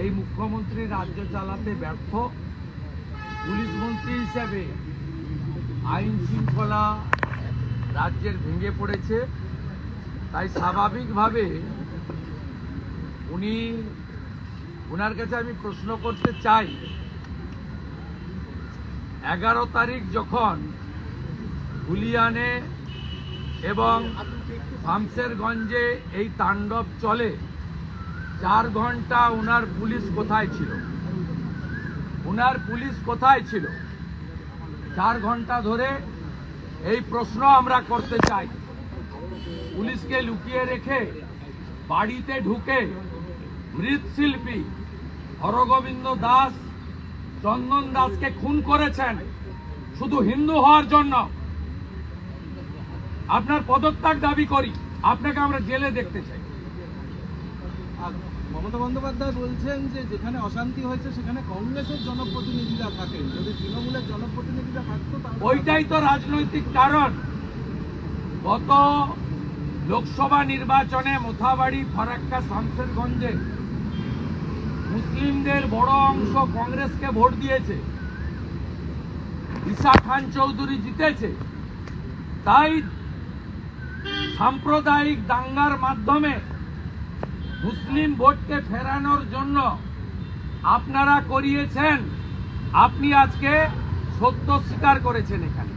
এই মুখ্যমন্ত্রী রাজ্য চালাতে ব্যর্থ। পুলিশ মন্ত্রী হিসেবে আইন শৃঙ্খলা রাজ্যের ভেঙে পড়েছে, তাই স্বাভাবিকভাবে ওনার কাছে আমি প্রশ্ন করতে চাই, 11 তারিখ যখন ধুলিয়ানে এবং শামশেরগঞ্জে এই তাণ্ডব চলে, 4 ঘন্টা ওনার পুলিশ কোথায় ছিল? 4 ঘন্টা ধরে এই প্রশ্ন আমরা করতে চাই। পুলিশকে লুকিয়ে রেখে বাড়িতে ঢুকে মৃৎশিল্পী হরগোবিন্দ দাস, চন্দন দাসকে খুন করেছেন শুধু হিন্দু হওয়ার জন্য। আপনার পদত্যাগ দাবি করি, আপনাকে আমরা জেলে দেখতে চাই। মমতা বন্দ্যোপাধ্যায় বলছেন যে যেখানে অশান্তি হয়েছে সেখানে কংগ্রেসের জনপ্রতিনিধিরা থাকেন, যদি তৃণমূলের জনপ্রতিনিধিরা থাকতো ওইটাই তো রাজনৈতিক কারণ। গত লোকসভা নির্বাচনে মোথাবাড়ি, ফারাক্কা, শামশেরগঞ্জে মুসলিমদের বড় অংশ কংগ্রেসকে ভোট দিয়েছে, ঈশা খান চৌধুরী জিতেছে। তাই সাম্প্রদায়িক দাঙ্গার মাধ্যমে মুসলিম ভোটকে ফেরানোর জন্য আপনারা করিয়েছেন। আপনি আজকে সত্য স্বীকার করেছেন। এখানে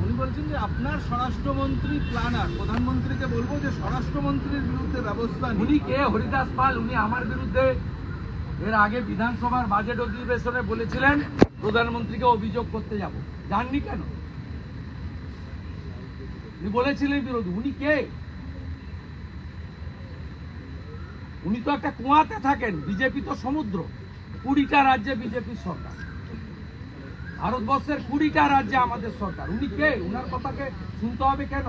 উনি বলছেন যে আপনার স্বরাষ্ট্রমন্ত্রী প্ল্যানার, প্রধানমন্ত্রীকে বলবো যে স্বরাষ্ট্রমন্ত্রীর বিরুদ্ধে ব্যবস্থা নিন। উনি কে? হরিদাস পাল। উনি আমার বিরুদ্ধে এর আগে বিধানসভার বাজেট অধিবেশনে বলেছিলেন প্রধানমন্ত্রীকে অভিযোগ করতে যাব। জাননি কেন? উনি বলেছিলেন বিরোধী। উনি কে? উনি তো একটা কুয়াতে থাকেন। বিজেপি তো সমুদ্র। 20টা রাজ্যে বিজেপির সরকার, ভারতবর্ষের 20টা রাজ্যে আমাদের সরকার। উনি কে? উনার কথাকে শুনতে হবে কেন?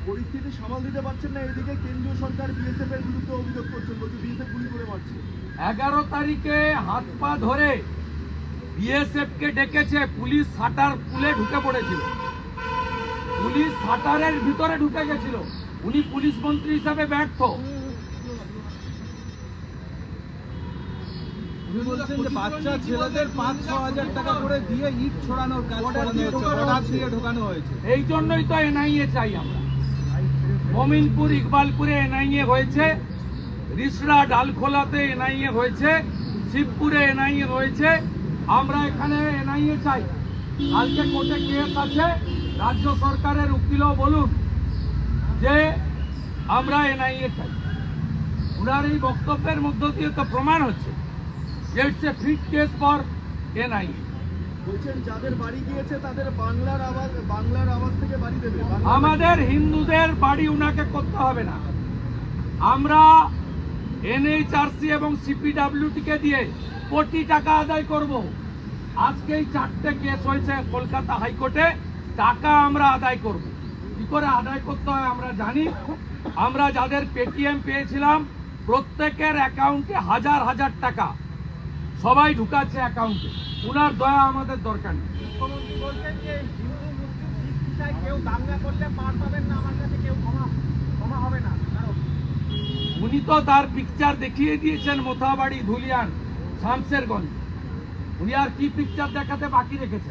পরিস্থিতি সামাল দিতে পারছেন না, এদিকে কেন্দ্রীয় সরকার বিএসএফ এর বিরুদ্ধে অভিযোগ করছেন, বলছে বিএসএফ গুলি করে মারছে। 11 তারিখে হাত পা ধরে বিএসএফ কে ডেকেছে। পুলিশ শাটার খুলে ঢুকে পড়েছিল, পুলিশ শাটারের ভিতরে ঢুকে গেছিল। উনি পুলিশ মন্ত্রী হিসাবে ব্যর্থ। উনি বলছেন যে বাচ্চা ছেলেদের 5-6 হাজার টাকা করে দিয়ে ইট ছড়ানোর কাজ করানো হচ্ছে, অর্ডার দিয়ে ঢোকানো হয়েছে। এই জন্যই তো এনআইএ চাই আমরা। মমিনপুর, ইকবালপুরে এনআইএ হয়েছে, রিসড়া ডালখোলাতে এনআইএ হয়েছে, শিবপুরে এনআইএ হয়েছে। আমরা এখানে এনআইএ চাই। কালকে কোর্টে কেস আছে, রাজ্য সরকারের উকিলও বলুন যে আমরা এনআইএ চাই। ওনার এই বক্তব্যের মধ্য দিয়ে তো প্রমাণ হচ্ছে যে it's a fit case for NIA. বলছেন যাদের বাড়ি গিয়েছে তাদের বাংলার আওয়াজ থেকে বাড়ি দেবে। আমাদের হিন্দুদের বাড়ি উনাকে করতে হবে না। আমরা এনএইচআরসি এবং সিপিডাব্লিউটি কে দিয়ে কোটি টাকা আদায় করব। আজকেই 4টে কেস হয়েছে কলকাতা হাইকোর্টে, টাকা আমরা আদায় করব। কি করে আদায় করতে হয় আমরা জানি। আমরা যাদের পেটিএম পেয়েছিলাম প্রত্যেকের অ্যাকাউন্টে হাজার হাজার টাকা সবাই ঢুকাচ্ছে অ্যাকাউন্টে। উনার দয়া আমাদের দরকার নেই। মুখ্যমন্ত্রী বলছেন যে হিন্দু মুসলিম শিখ ইসাই কেউ দাঙ্গা করলে পার পাবেন না, আমার কাছে কেউ ক্ষমা হবে না। উনি তো তার পিকচার দেখিয়ে দিয়েছেন মোথাবাড়ি, ধুলিয়ান, শামশেরগঞ্জ। উনি আর কি পিকচার দেখাতে বাকি রেখেছেন?